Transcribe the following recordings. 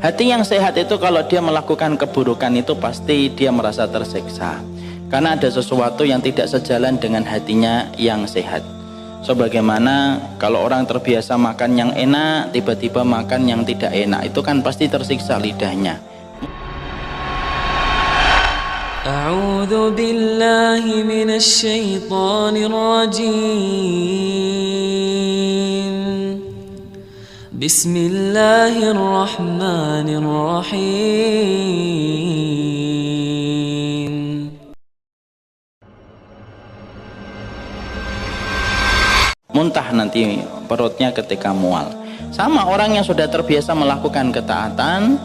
Hati yang sehat itu kalau dia melakukan keburukan itu pasti dia merasa tersiksa, karena ada sesuatu yang tidak sejalan dengan hatinya yang sehat. Sebagaimana kalau orang terbiasa makan yang enak, tiba-tiba makan yang tidak enak, itu kan pasti tersiksa lidahnya. A'udzu billahi minasy syaithanir rajim. Bismillahirrahmanirrahim. Muntah nanti perutnya ketika mual. Sama orang yang sudah terbiasa melakukan ketaatan,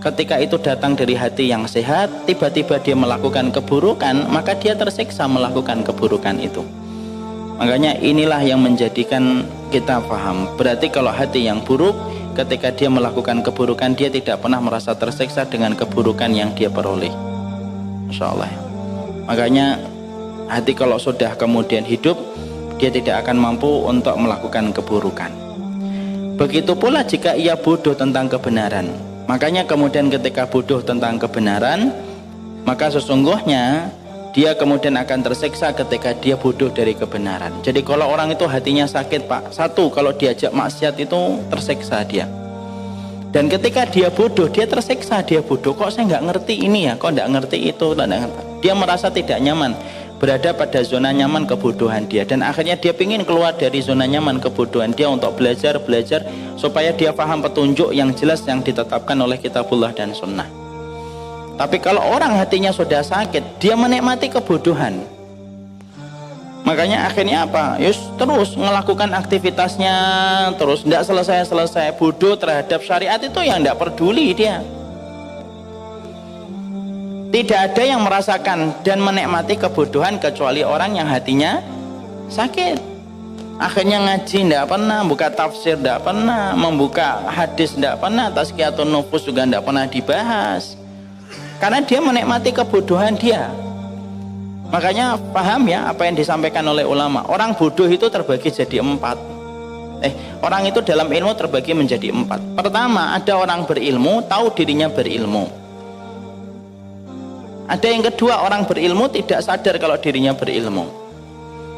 ketika itu datang dari hati yang sehat, tiba-tiba dia melakukan keburukan, maka dia tersiksa melakukan keburukan itu. Makanya inilah yang menjadikan kita paham. Berarti kalau hati yang buruk, ketika dia melakukan keburukan, dia tidak pernah merasa tersiksa dengan keburukan yang dia peroleh. Masya Allah. Makanya hati kalau sudah kemudian hidup, dia tidak akan mampu untuk melakukan keburukan. Begitu pula jika ia bodoh tentang kebenaran. Makanya kemudian ketika bodoh tentang kebenaran, maka sesungguhnya dia kemudian akan tersiksa ketika dia bodoh dari kebenaran. Jadi kalau orang itu hatinya sakit, Pak, satu, kalau diajak maksiat itu tersiksa dia. Dan ketika dia bodoh, dia tersiksa, dia bodoh. Kok saya nggak ngerti ini ya, kok nggak ngerti itu. Dia merasa tidak nyaman, berada pada zona nyaman kebodohan dia. Dan akhirnya dia ingin keluar dari zona nyaman kebodohan dia untuk belajar supaya dia paham petunjuk yang jelas yang ditetapkan oleh kitabullah dan sunnah. Tapi kalau orang hatinya sudah sakit, dia menikmati kebodohan. Makanya akhirnya apa? Yus terus melakukan aktivitasnya, terus tidak selesai bodoh terhadap syariat itu yang tidak peduli dia. Tidak ada yang merasakan dan menikmati kebodohan kecuali orang yang hatinya sakit. Akhirnya ngaji tidak pernah, buka tafsir tidak pernah, membuka hadis tidak pernah, tazkiyatun nufus juga tidak pernah dibahas. Karena dia menikmati kebodohan dia. Makanya paham ya apa yang disampaikan oleh ulama. Orang bodoh itu terbagi jadi 4. Orang itu dalam ilmu terbagi menjadi 4. Pertama, ada orang berilmu, tahu dirinya berilmu. Ada yang kedua, orang berilmu tidak sadar kalau dirinya berilmu.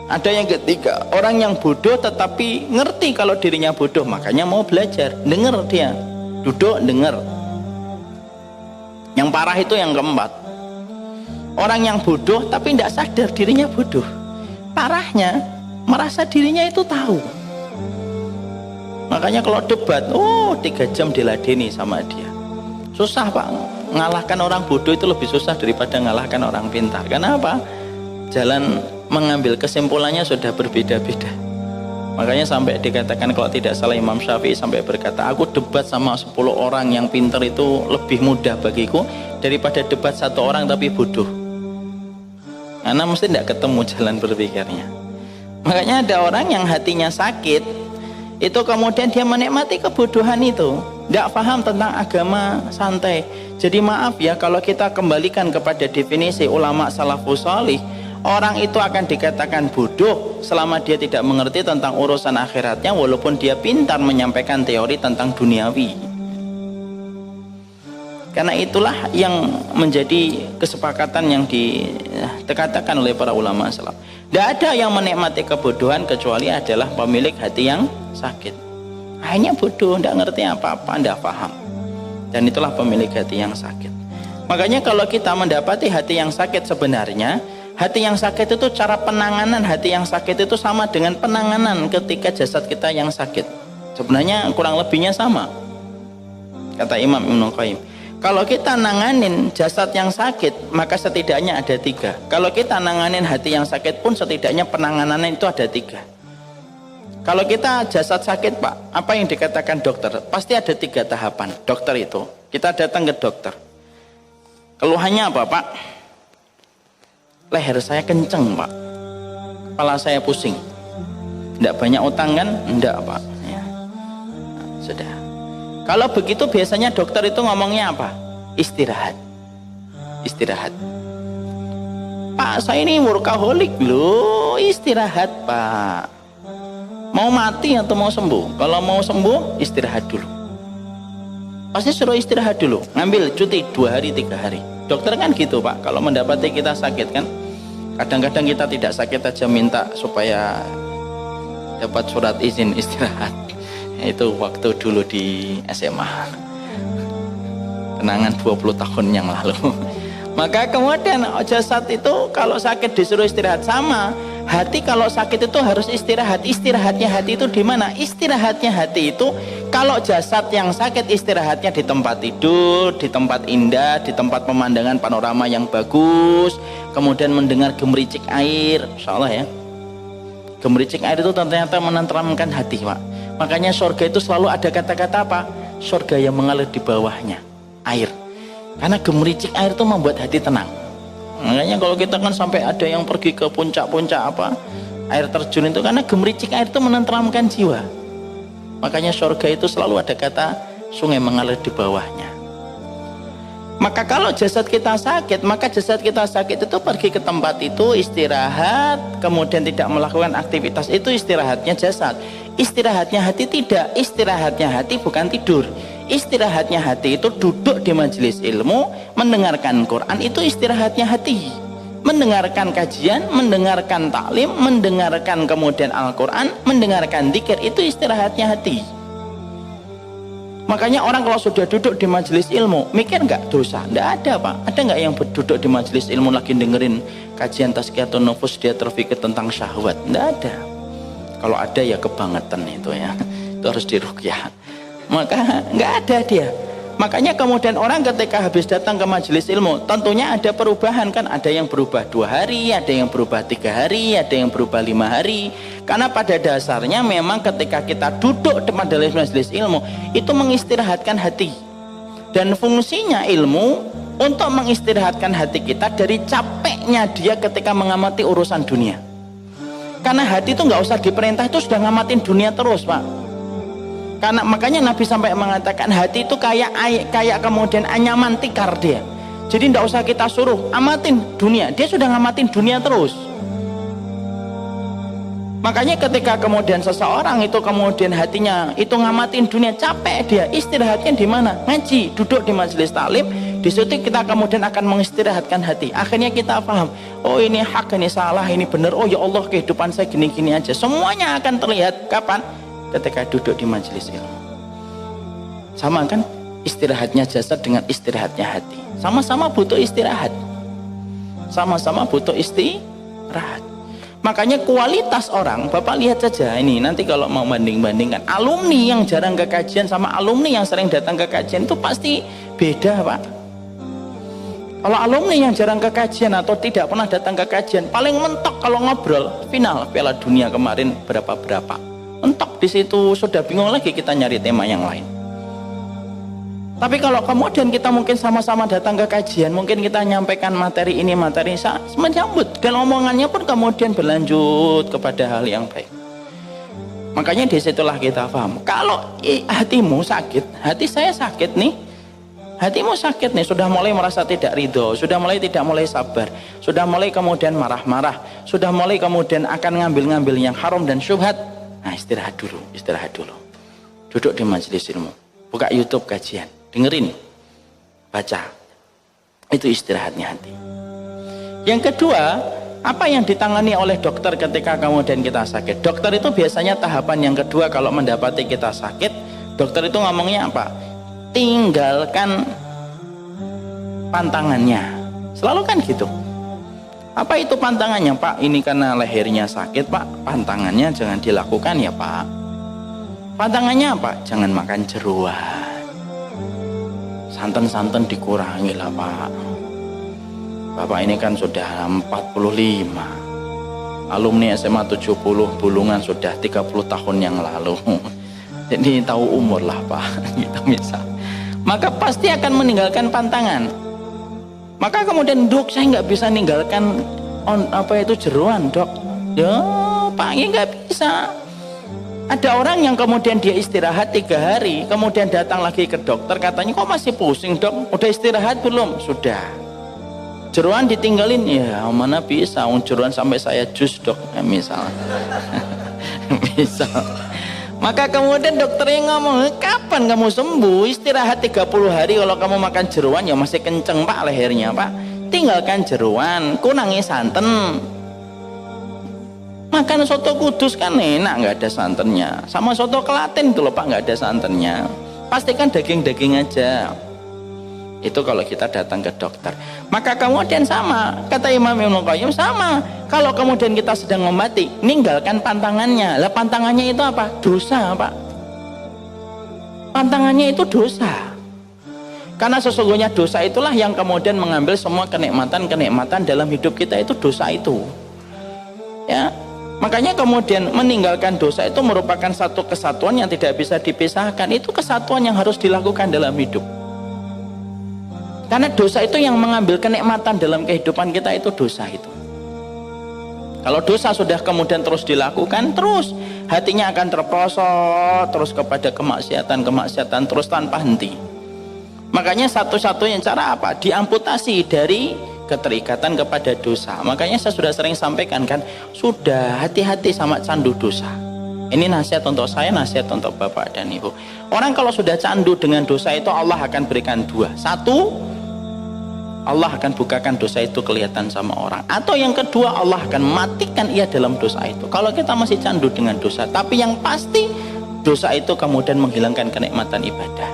Ada yang ketiga, orang yang bodoh tetapi ngerti kalau dirinya bodoh, makanya mau belajar, dengar dia, duduk dengar. Yang parah itu yang keempat, orang yang bodoh tapi tidak sadar dirinya bodoh. Parahnya merasa dirinya itu tahu. Makanya kalau debat, 3 jam diladeni sama dia. Susah, Pak, ngalahkan orang bodoh itu lebih susah daripada ngalahkan orang pintar. Kenapa? Jalan mengambil kesimpulannya sudah berbeda-beda. Makanya sampai dikatakan kalau tidak salah Imam Syafi'i sampai berkata, aku debat sama 10 orang yang pintar itu lebih mudah bagiku daripada debat 1 orang tapi bodoh. Karena mesti tidak ketemu jalan berpikirnya. Makanya ada orang yang hatinya sakit, itu kemudian dia menikmati kebodohan itu, tidak paham tentang agama, santai. Jadi maaf ya, kalau kita kembalikan kepada definisi ulama salafus salih, orang itu akan dikatakan bodoh selama dia tidak mengerti tentang urusan akhiratnya, walaupun dia pintar menyampaikan teori tentang duniawi. Karena itulah yang menjadi kesepakatan yang dikatakan oleh para ulama salaf. Tidak ada yang menikmati kebodohan kecuali adalah pemilik hati yang sakit. Akhirnya bodoh, tidak ngerti apa-apa, tidak paham. Dan itulah pemilik hati yang sakit. Makanya kalau kita mendapati hati yang sakit, sebenarnya hati yang sakit itu cara penanganan hati yang sakit itu sama dengan penanganan ketika jasad kita yang sakit. Sebenarnya kurang lebihnya sama. Kata Imam Ibnu Qayyim, kalau kita nanganin jasad yang sakit, maka setidaknya ada 3. Kalau kita nanganin hati yang sakit pun setidaknya penanganannya itu ada 3. Kalau kita jasad sakit, Pak, apa yang dikatakan dokter? Pasti ada 3 tahapan. Dokter itu, kita datang ke dokter. Keluhannya apa, Pak? Leher saya kenceng, Pak. Kepala saya pusing. Tidak banyak utang kan? Tidak, Pak. Ya. Sudah. Kalau begitu biasanya dokter itu ngomongnya apa? Istirahat. Istirahat. Pak, saya ini workaholic loh. Istirahat, Pak. Mau mati atau mau sembuh? Kalau mau sembuh, istirahat dulu. pasti suruh istirahat dulu, ngambil cuti 2 hari 3 hari. Dokter kan gitu Pak, kalau mendapati kita sakit kan, kadang-kadang kita tidak sakit aja minta supaya dapat surat izin istirahat. Itu waktu dulu di SMA, kenangan 20 tahun yang lalu. Maka kemudian jasad itu kalau sakit disuruh istirahat, sama hati kalau sakit itu harus istirahat. Istirahatnya hati itu di mana? Istirahatnya hati itu kalau jasad yang sakit istirahatnya di tempat tidur, di tempat indah, di tempat pemandangan panorama yang bagus, kemudian mendengar gemericik air, insyaallah ya. Gemericik air itu ternyata menenteramkan hati Pak. Makanya surga itu selalu ada kata-kata apa? Surga yang mengalir di bawahnya air. Karena gemericik air itu membuat hati tenang. Makanya kalau kita kan sampai ada yang pergi ke puncak-puncak apa air terjun itu karena gemericik air itu menenteramkan jiwa. Makanya surga itu selalu ada kata sungai mengalir di bawahnya. Maka kalau jasad kita sakit, maka jasad kita sakit itu pergi ke tempat itu istirahat, kemudian tidak melakukan aktivitas, itu istirahatnya jasad. Istirahatnya hati tidak, istirahatnya hati bukan tidur. Istirahatnya hati itu duduk di majelis ilmu, mendengarkan Quran, itu istirahatnya hati. Mendengarkan kajian, mendengarkan taklim, mendengarkan kemudian Al-Quran, mendengarkan dzikir, itu istirahatnya hati. Makanya orang kalau sudah duduk di majelis ilmu, mikir nggak dosa? Nggak ada Pak. Ada nggak yang duduk di majelis ilmu lagi dengerin kajian tazkiyatun nufus, dia terpikir tentang syahwat? Nggak ada. Kalau ada ya kebangetan itu ya, itu harus diruqyah. Maka nggak ada dia. Makanya kemudian orang ketika habis datang ke majelis ilmu, tentunya ada perubahan kan, ada yang berubah 2 hari, ada yang berubah 3 hari, ada yang berubah 5 hari. Karena pada dasarnya memang ketika kita duduk di majelis ilmu itu mengistirahatkan hati. Dan fungsinya ilmu untuk mengistirahatkan hati kita dari capeknya dia ketika mengamati urusan dunia. Karena hati itu nggak usah diperintah, itu sudah ngamatin dunia terus Pak. Karena makanya Nabi sampai mengatakan hati itu kayak kemudian anyaman tikar dia. Jadi tidak usah kita suruh amatin dunia, dia sudah ngamatin dunia terus. Makanya ketika kemudian seseorang itu kemudian hatinya itu ngamatin dunia, capek dia, istirahatnya di mana? Ngaji, duduk di majelis taklim. Di situ kita kemudian akan mengistirahatkan hati. Akhirnya kita paham, oh ini hak, ini salah, ini benar. Oh ya Allah, kehidupan saya gini-gini aja. Semuanya akan terlihat kapan? Ketika duduk di majelis ilmu. Sama kan istirahatnya jasad dengan istirahatnya hati, sama-sama butuh istirahat, sama-sama butuh istirahat. Makanya kualitas orang, Bapak lihat saja ini, nanti kalau mau banding-bandingkan alumni yang jarang ke kajian sama alumni yang sering datang ke kajian itu pasti beda Pak. Kalau alumni yang jarang ke kajian atau tidak pernah datang ke kajian, paling mentok kalau ngobrol final Piala Dunia kemarin berapa mentok, di situ sudah bingung lagi kita nyari tema yang lain. Tapi kalau kemudian kita mungkin sama-sama datang ke kajian, mungkin kita nyampaikan materi ini, materi ini, menyambut, dan omongannya pun kemudian berlanjut kepada hal yang baik. Makanya disitulah kita paham, kalau hatimu sakit, hati saya sakit nih, hatimu sakit nih, sudah mulai merasa tidak ridho, sudah mulai tidak mulai sabar, sudah mulai kemudian marah-marah, sudah mulai kemudian akan ngambil-ngambil yang haram dan syubhat. Nah istirahat dulu, duduk di majelis ilmu, buka YouTube kajian, dengerin, baca, itu istirahatnya hati. Yang kedua, apa yang ditangani oleh dokter ketika kemudian kita sakit? Dokter itu biasanya tahapan yang kedua kalau mendapati kita sakit, dokter itu ngomongnya apa? Tinggalkan pantangannya, selalu kan gitu. Apa itu pantangannya Pak? Ini karena lehernya sakit Pak, pantangannya jangan dilakukan ya Pak. Pantangannya apa? Jangan makan jeruan, santan-santan dikurangi lah Pak. Bapak ini kan sudah 45, alumni SMA 70, Bulungan sudah 30 tahun yang lalu. Jadi tahu umur lah Pak, gitu misal. Maka pasti akan meninggalkan pantangan. Maka kemudian dok, saya nggak bisa ninggalkan jeruan dok. Ya Pak, ini nggak bisa. Ada orang yang kemudian dia istirahat 3 hari, kemudian datang lagi ke dokter, katanya kok masih pusing dok, udah istirahat belum? Sudah. Jeruan ditinggalin, ya mana bisa, jeruan sampai saya jus dok, misal. Misal. Maka kemudian dokternya ngomong, kapan kamu sembuh? Istirahat 30 hari. Kalau kamu makan jeruan ya masih kenceng Pak lehernya Pak. Tinggalkan jeruan, kurangi santan. Makan soto Kudus kan enak, nggak ada santannya. Sama soto Klaten itu loh Pak, nggak ada santannya. Pastikan daging-daging aja. Itu kalau kita datang ke dokter. Maka kemudian sama, kata Imam Ibnu Qayyim sama. Kalau kemudian kita sedang mengobati, ninggalkan pantangannya. Lah pantangannya itu apa? Dosa Pak. Pantangannya itu dosa. Karena sesungguhnya dosa itulah yang kemudian mengambil semua kenikmatan-kenikmatan dalam hidup kita, itu dosa itu. Ya, makanya kemudian meninggalkan dosa itu merupakan satu kesatuan yang tidak bisa dipisahkan. Itu kesatuan yang harus dilakukan dalam hidup. Karena dosa itu yang mengambil kenikmatan dalam kehidupan kita, itu dosa itu. Kalau dosa sudah kemudian terus dilakukan, terus hatinya akan terprosok terus kepada kemaksiatan terus tanpa henti. Makanya satu-satunya cara apa? Diamputasi dari keterikatan kepada dosa. Makanya saya sudah sering sampaikan kan, sudah hati-hati sama candu dosa. Ini nasihat untuk saya, nasihat untuk Bapak dan Ibu. Orang kalau sudah candu dengan dosa itu, Allah akan berikan dua. Satu, Allah akan bukakan dosa itu kelihatan sama orang. Atau yang kedua, Allah akan matikan ia dalam dosa itu. Kalau kita masih candu dengan dosa, tapi yang pasti dosa itu kemudian menghilangkan kenikmatan ibadah.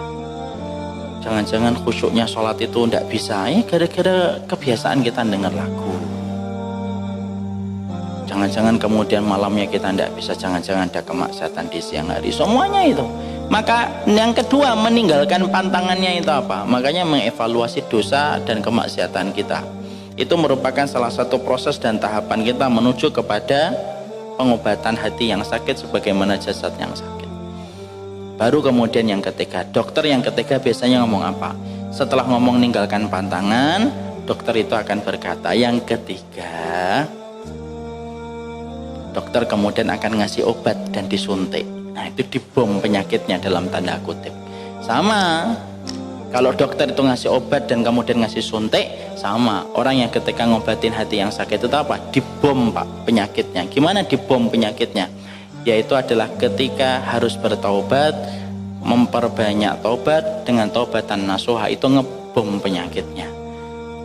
Jangan-jangan khusyuknya sholat itu tidak bisa, ya gara-gara kebiasaan kita dengar lagu. Jangan-jangan kemudian malamnya kita tidak bisa, jangan-jangan ada kemaksiatan di siang hari. Semuanya itu. Maka yang kedua, meninggalkan pantangannya itu apa? Makanya mengevaluasi dosa dan kemaksiatan kita. Itu merupakan salah satu proses dan tahapan kita menuju kepada pengobatan hati yang sakit sebagaimana jasad yang sakit. Baru kemudian yang ketiga, dokter yang ketiga biasanya ngomong apa? Setelah ngomong ninggalkan pantangan, dokter itu akan berkata, yang ketiga, dokter kemudian akan ngasih obat dan disuntik. Nah itu dibom penyakitnya dalam tanda kutip. Sama, kalau dokter itu ngasih obat dan kemudian ngasih suntik, sama. Orang yang ketika ngobatin hati yang sakit itu apa? Dibom Pak penyakitnya. Gimana dibom penyakitnya? Yaitu adalah ketika harus bertaubat, memperbanyak taubat dengan taubatan nasuha, itu ngebom penyakitnya.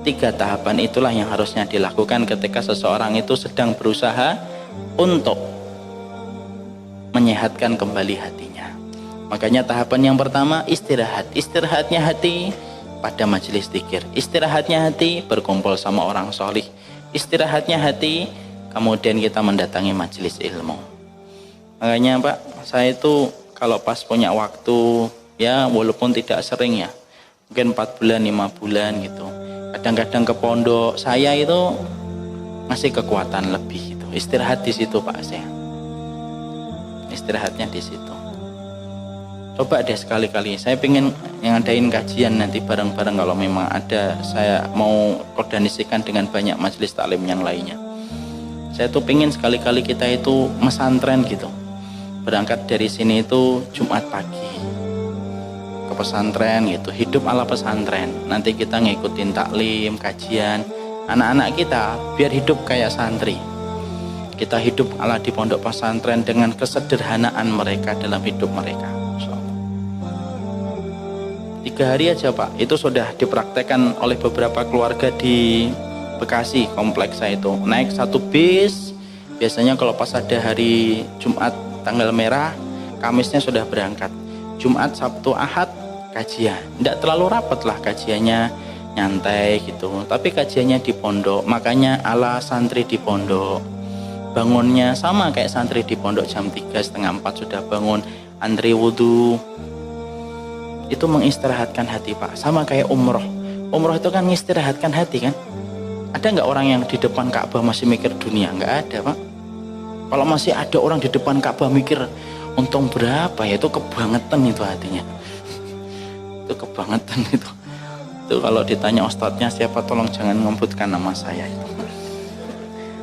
3 tahapan itulah yang harusnya dilakukan ketika seseorang itu sedang berusaha untuk menyehatkan kembali hatinya. Makanya tahapan yang pertama istirahat. Istirahatnya hati pada majelis zikir. Istirahatnya hati berkumpul sama orang solih. Istirahatnya hati kemudian kita mendatangi majelis ilmu. Makanya Pak, saya itu kalau pas punya waktu, ya walaupun tidak sering ya, mungkin 4 bulan, 5 bulan gitu, kadang-kadang ke pondok, saya itu ngasih kekuatan lebih gitu. Istirahat di situ Pak, saya istirahatnya di situ. Coba deh sekali-kali, saya pengen ngadain kajian nanti bareng-bareng kalau memang ada. Saya mau koordinasikan dengan banyak majelis taklim yang lainnya. Saya tuh pengen sekali-kali kita itu mesantren gitu. Berangkat dari sini itu Jumat pagi ke pesantren gitu, hidup ala pesantren. Nanti kita ngikutin taklim, kajian. Anak-anak kita biar hidup kayak santri. Kita hidup ala di pondok pesantren dengan kesederhanaan mereka dalam hidup mereka. 3 hari aja Pak, itu sudah dipraktekkan oleh beberapa keluarga di Bekasi, kompleks saya itu. Naik 1 bis, biasanya kalau pas ada hari Jumat tanggal merah, Kamisnya sudah berangkat. Jumat, Sabtu, Ahad kajian. Tidak terlalu rapat lah kajiannya, nyantai gitu. Tapi kajiannya di pondok, makanya ala santri di pondok. Bangunnya sama kayak santri di pondok, jam 3:30 sudah bangun, antri wudhu. Itu mengistirahatkan hati Pak. Sama kayak umroh. Umroh itu kan mengistirahatkan hati kan. Ada nggak orang yang di depan Ka'bah masih mikir dunia? Nggak ada Pak. Kalau masih ada orang di depan Ka'bah mikir untung berapa ya, itu kebangetan itu hatinya. Itu kebangetan itu. Itu kalau ditanya ustadznya siapa, tolong jangan ngembutkan nama saya itu.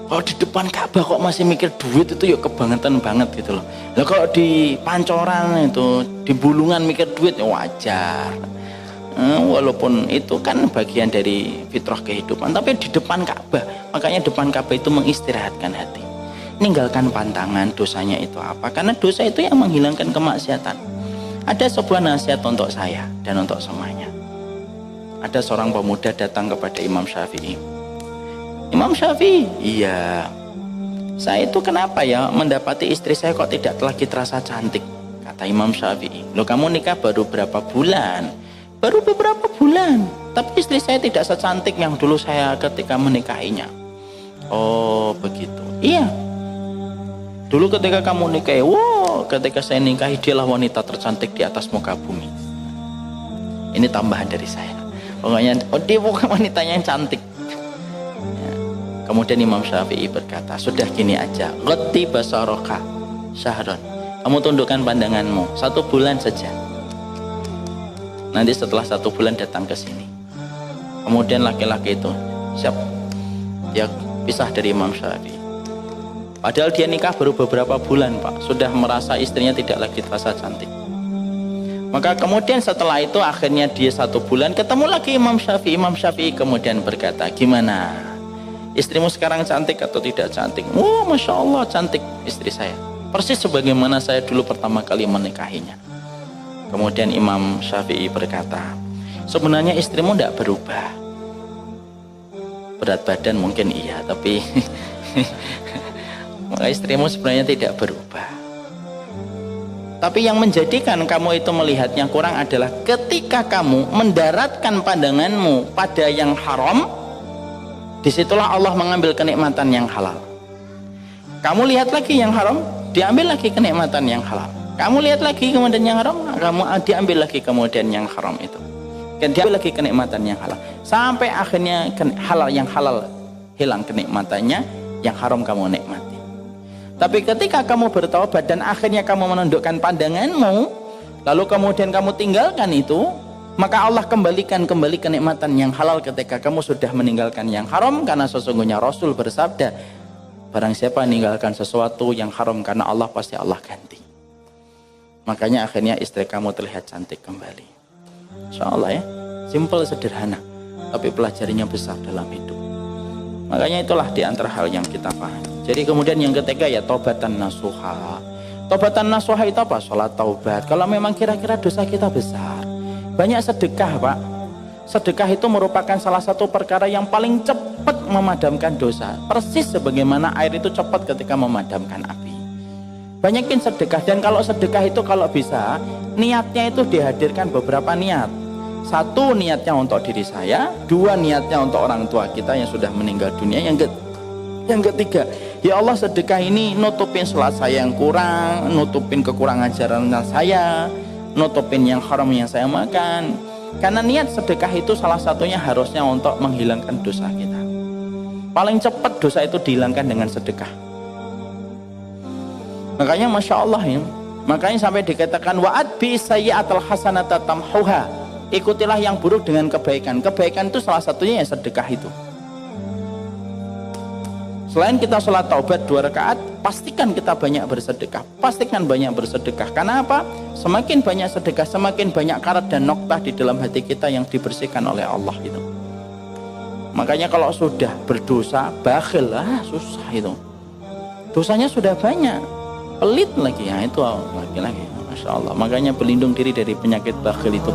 Kalau di depan Ka'bah kok masih mikir duit, itu ya kebangetan banget gitu loh. Lah kalau di Pancoran itu, di Bulungan mikir duit ya wajar. Walaupun itu kan bagian dari fitrah kehidupan, tapi di depan Ka'bah, makanya depan Ka'bah itu mengistirahatkan hati. ninggalkan pantangan. Dosanya itu apa? Karena dosa itu yang menghilangkan kemaksiatan. Ada sebuah nasihat untuk saya dan untuk semuanya. Ada seorang pemuda datang kepada Imam Syafi'i. Imam Syafi'i, iya, saya itu kenapa ya mendapati istri saya kok tidak lagi terasa cantik? Kata Imam Syafi'i, loh kamu nikah baru berapa bulan? Baru beberapa bulan, tapi istri saya tidak secantik yang dulu saya ketika menikahinya. Oh begitu, iya. Dulu ketika kamu nikahi, wow, ketika saya nikahi dialah wanita tercantik di atas muka bumi. Ini tambahan dari saya. Pokoknya, oh dia bukan wanitanya yang cantik. Kemudian Imam Syafi'i berkata, sudah gini aja, ghatti basaroka syahron. Kamu tundukkan pandanganmu 1 bulan saja. Nanti setelah 1 bulan datang ke sini. Kemudian laki-laki itu siap, dia pisah dari Imam Syafi'i. Padahal dia nikah baru beberapa bulan, Pak. Sudah merasa istrinya tidak lagi terasa cantik. Maka kemudian setelah itu akhirnya dia 1 bulan ketemu lagi Imam Syafi'i. Imam Syafi'i kemudian berkata, gimana? Istrimu sekarang cantik atau tidak cantik? Oh, Masya Allah cantik istri saya. Persis sebagaimana saya dulu pertama kali menikahinya. Kemudian Imam Syafi'i berkata, sebenarnya istrimu tidak berubah. Berat badan mungkin iya, tapi maka istrimu sebenarnya tidak berubah. Tapi yang menjadikan kamu itu melihatnya kurang adalah ketika kamu mendaratkan pandanganmu pada yang haram, disitulah Allah mengambil kenikmatan yang halal. Kamu lihat lagi yang haram, diambil lagi kenikmatan yang halal. Kamu lihat lagi kemudian yang haram, kamu diambil lagi kemudian yang haram itu. Diambil lagi kenikmatan yang halal. Sampai akhirnya yang halal hilang kenikmatannya, yang haram kamu nikmati. Tapi ketika kamu bertaubat dan akhirnya kamu menundukkan pandanganmu, lalu kemudian kamu tinggalkan itu, maka Allah kembalikan kembali kenikmatan yang halal ketika kamu sudah meninggalkan yang haram. Karena sesungguhnya Rasul bersabda, barang siapa meninggalkan sesuatu yang haram karena Allah, pasti Allah ganti. Makanya akhirnya istri kamu terlihat cantik kembali. Insya Allah ya, simple sederhana, tapi pelajarinya besar dalam hidup. Makanya itulah di antara hal yang kita pahami. Jadi kemudian yang ketiga ya taubatan nasuha. Taubatan nasuha itu apa? Sholat taubat. Kalau memang kira-kira dosa kita besar, banyak sedekah, Pak. Sedekah itu merupakan salah satu perkara yang paling cepat memadamkan dosa. Persis sebagaimana air itu cepat ketika memadamkan api. Banyakin sedekah, dan kalau sedekah itu kalau bisa niatnya itu dihadirkan beberapa niat. 1 niatnya untuk diri saya, 2 niatnya untuk orang tua kita yang sudah meninggal dunia, yang ketiga, ya Allah sedekah ini nutupin sholat saya yang kurang, nutupin kekurangan ajaran saya, nutupin yang haram yang saya makan. Karena niat sedekah itu salah satunya harusnya untuk menghilangkan dosa kita. Paling cepat dosa itu dihilangkan dengan sedekah. Makanya Masya Allah ya, makanya sampai dikatakan wa'ad bi sayyi'atal hasanata tamhuha. Ikutilah yang buruk dengan kebaikan. Kebaikan itu salah satunya ya sedekah itu. Selain kita sholat taubat 2 rakaat, pastikan kita banyak bersedekah. Pastikan banyak bersedekah. Karena apa? Semakin banyak sedekah, semakin banyak karat dan noktah di dalam hati kita yang dibersihkan oleh Allah itu. Makanya kalau sudah berdosa, bakhil lah, susah itu. Dosanya sudah banyak, pelit lagi ya, itu lagi-lagi. Masya Allah. Makanya berlindung diri dari penyakit bakhil itu.